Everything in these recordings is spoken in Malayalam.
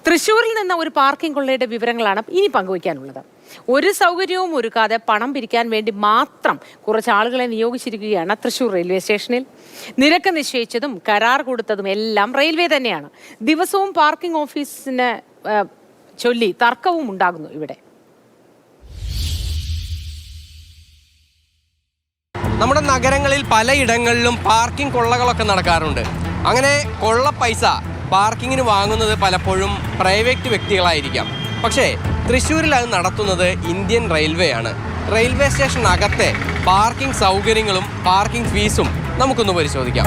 തൃശ്ശൂരിൽ നിന്ന് ഒരു പാർക്കിംഗ് കൊള്ളയുടെ വിവരങ്ങളാണ് ഇനി പങ്കുവയ്ക്കാനുള്ളത്. ഒരു സൗകര്യവും ഒരുക്കാതെ പണം പിരിക്കാൻ വേണ്ടി മാത്രം കുറച്ച് ആളുകളെ നിയോഗിച്ചിരിക്കുകയാണ് തൃശ്ശൂർ റെയിൽവേ സ്റ്റേഷനിൽ. നിരക്ക് നിശ്ചയിച്ചതും കരാർ കൊടുത്തതും എല്ലാം റെയിൽവേ തന്നെയാണ്. ദിവസവും പാർക്കിംഗ് ഓഫീസിന് ചൊല്ലി തർക്കവും ഉണ്ടാകുന്നു ഇവിടെ. നമ്മുടെ നഗരങ്ങളിൽ പലയിടങ്ങളിലും പാർക്കിംഗ് കൊള്ളകളൊക്കെ നടക്കാറുണ്ട്. അങ്ങനെ കൊള്ള പൈസ പാർക്കിങ്ങിന് വാങ്ങുന്നത് പലപ്പോഴും പ്രൈവറ്റ് വ്യക്തികളായിരിക്കാം. പക്ഷേ തൃശ്ശൂരിൽ അത് നടത്തുന്നത് ഇന്ത്യൻ റെയിൽവേ ആണ്. റെയിൽവേ സ്റ്റേഷനകത്തെ പാർക്കിംഗ് സൗകര്യങ്ങളും പാർക്കിംഗ് ഫീസും നമുക്കൊന്ന് പരിശോധിക്കാം.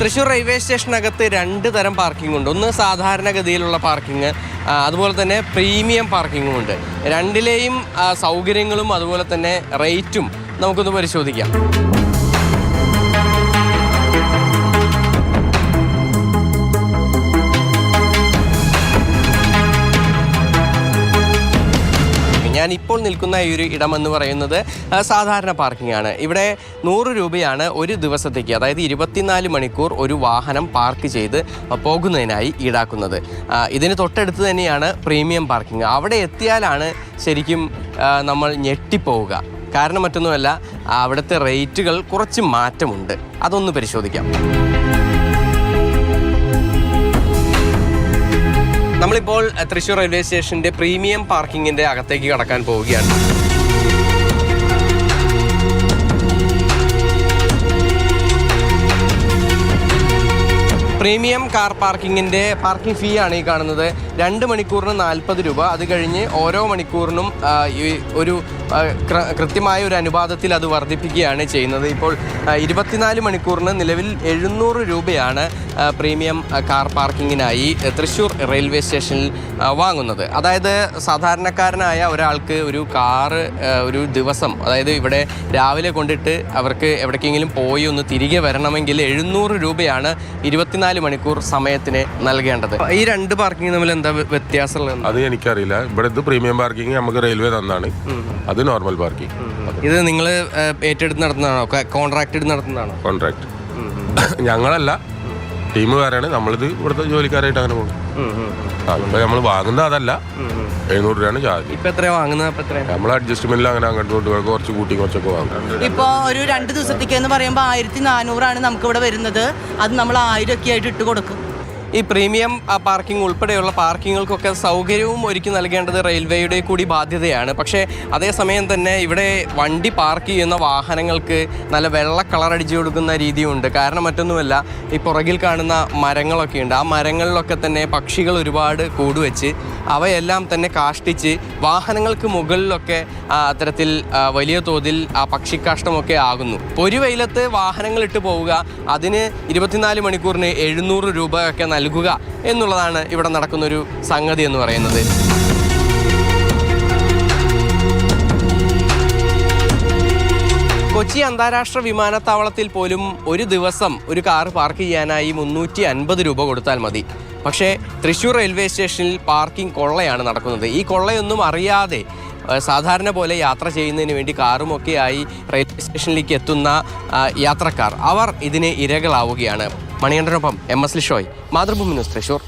തൃശ്ശൂർ റെയിൽവേ സ്റ്റേഷനകത്ത് രണ്ട് തരം പാർക്കിംഗ് ഉണ്ട്. ഒന്ന് സാധാരണഗതിയിലുള്ള പാർക്കിംഗ്, അതുപോലെ തന്നെ പ്രീമിയം പാർക്കിങ്ങും ഉണ്ട്. രണ്ടിലെയും സൗകര്യങ്ങളും അതുപോലെ തന്നെ റേറ്റും നമുക്കൊന്ന് പരിശോധിക്കാം. ഞാനിപ്പോൾ നിൽക്കുന്ന ഈ ഒരു ഇടം എന്ന് പറയുന്നത് സാധാരണ പാർക്കിംഗ് ആണ്. ഇവിടെ 100 രൂപയാണ് ഒരു ദിവസത്തേക്ക്, അതായത് 24 മണിക്കൂർ ഒരു വാഹനം പാർക്ക് ചെയ്ത് പോകുന്നതിനായി ഈടാക്കുന്നത്. ഇതിന് തൊട്ടടുത്ത് തന്നെയാണ് പ്രീമിയം പാർക്കിംഗ്. അവിടെ എത്തിയാലാണ് ശരിക്കും നമ്മൾ ഞെട്ടിപ്പോവുക. കാരണം മറ്റൊന്നുമല്ല, അവിടുത്തെ റേറ്റുകൾ കുറച്ച് മാറ്റമുണ്ട്. അതൊന്ന് പരിശോധിക്കാം. നമ്മളിപ്പോൾ തൃശ്ശൂർ റെയിൽവേ സ്റ്റേഷൻ്റെ പ്രീമിയം പാർക്കിങ്ങിൻ്റെ അകത്തേക്ക് കടക്കാൻ പോവുകയാണ്. പ്രീമിയം കാർ പാർക്കിങ്ങിൻ്റെ പാർക്കിംഗ് ഫീ ആണ് ഈ കാണുന്നത്. 2 മണിക്കൂറിന് 40 രൂപ. അത് കഴിഞ്ഞ് ഓരോ മണിക്കൂറിനും ഒരു കൃത്യമായ ഒരു അനുപാതത്തിൽ അത് വർദ്ധിപ്പിക്കുകയാണ് ചെയ്യുന്നത്. ഇപ്പോൾ 24 മണിക്കൂറിന് നിലവിൽ 700 രൂപയാണ് പ്രീമിയം കാർ പാർക്കിങ്ങിനായി തൃശ്ശൂർ റെയിൽവേ സ്റ്റേഷനിൽ വാങ്ങുന്നത്. അതായത് സാധാരണക്കാരനായ ഒരാൾക്ക് ഒരു കാറ് ഒരു ദിവസം, അതായത് ഇവിടെ രാവിലെ കൊണ്ടിട്ട് അവർക്ക് എവിടേക്കെങ്കിലും പോയി ഒന്ന് തിരികെ വരണമെങ്കിൽ 700 രൂപയാണ് 24 മണിക്കൂർ സമയത്തിന് നൽകേണ്ടത്. ഈ രണ്ട് പാർക്കിംഗ് തമ്മിൽ എന്താ വ്യത്യാസമുള്ളത്? അത് എനിക്കറിയില്ല. ഇവിടെ ഇത് പ്രീമിയം പാർക്കിംഗ് നമുക്ക് റെയിൽവേ തന്നാണ്, അത് നോർമൽ പാർക്കിംഗ്. ഇത് നിങ്ങൾ ഏറ്റെടുത്ത് നടത്തുന്നതാണോ, കോൺട്രാക്ട് എടുത്ത് നടത്തുന്നതാണോ? കോൺട്രാക്ട്. ഞങ്ങളല്ല, ടീം വേറെയാണ്. നമ്മളിത് ഇവിടുത്തെ ജോലിക്കാരായിട്ട് അങ്ങനെ പോകും. ഇപ്പൊ നമ്മൾ വാങ്ങുന്നത് അതല്ല, 700 രൂപയാണ് ചാർജ്. ഇപ്പൊ എത്രയാ വാങ്ങുന്നത്? നമ്മൾ അഡ്ജസ്റ്റ്മെന്റിൽ അങ്ങനെ അങ്ങോട്ട് കുറച്ച് കൂട്ടി കുറച്ചൊക്കെ വാങ്ങും. ഇപ്പൊ ഒരു 2 ദിവസത്തേക്ക് എന്ന് പറയുമ്പോൾ 1400 നമുക്ക് ഇവിടെ വരുന്നത്. അത് നമ്മൾ 1000 ഒക്കെ ആയിട്ട് ഇട്ട് കൊടുക്കും. ഈ പ്രീമിയം പാർക്കിംഗ് ഉൾപ്പെടെയുള്ള പാർക്കിങ്ങുകൾക്കൊക്കെ സൗകര്യവും ഒരുക്കി നൽകേണ്ടത് റെയിൽവേയുടെ കൂടി ബാധ്യതയാണ്. പക്ഷേ അതേസമയം തന്നെ ഇവിടെ വണ്ടി പാർക്ക് ചെയ്യുന്ന വാഹനങ്ങൾക്ക് നല്ല വെള്ള കളർ അടിച്ചു കൊടുക്കുന്ന രീതിയുണ്ട്. കാരണം മറ്റൊന്നുമല്ല, ഈ പുറകിൽ കാണുന്ന മരങ്ങളൊക്കെ ഉണ്ട്. ആ മരങ്ങളിലൊക്കെ തന്നെ പക്ഷികൾ ഒരുപാട് കൂടുവെച്ച് അവയെല്ലാം തന്നെ കാഷ്ടിച്ച് വാഹനങ്ങൾക്ക് മുകളിലൊക്കെ അത്തരത്തിൽ വലിയ തോതിൽ ആ പക്ഷിക്കാഷ്ടമൊക്കെ ആകുന്നു. ഒരു വെയിലത്ത് വാഹനങ്ങൾ ഇട്ട് പോവുക, അതിന് 24 മണിക്കൂറിന് 700 രൂപ ഒക്കെ നൽകുക എന്നുള്ളതാണ് ഇവിടെ നടക്കുന്നൊരു സംഗതി എന്ന് പറയുന്നത്. കൊച്ചി അന്താരാഷ്ട്ര വിമാനത്താവളത്തിൽ പോലും ഒരു ദിവസം ഒരു കാർ പാർക്ക് ചെയ്യാനായി 350 രൂപ കൊടുത്താൽ മതി. പക്ഷേ തൃശ്ശൂർ റെയിൽവേ സ്റ്റേഷനിൽ പാർക്കിംഗ് കൊള്ളയാണ് നടക്കുന്നത്. ഈ കൊള്ളയൊന്നും അറിയാതെ സാധാരണ പോലെ യാത്ര ചെയ്യുന്നതിന് വേണ്ടി കാറുമൊക്കെയായി റെയിൽവേ സ്റ്റേഷനിലേക്ക് എത്തുന്ന യാത്രക്കാർ, അവർ ഇതിന് ഇരകളാവുകയാണ്. മണികണ്ഠനൊപ്പം MS ലിഷോയ്, മാതൃഭൂമി ന്യൂസ്, തൃശ്ശൂർ.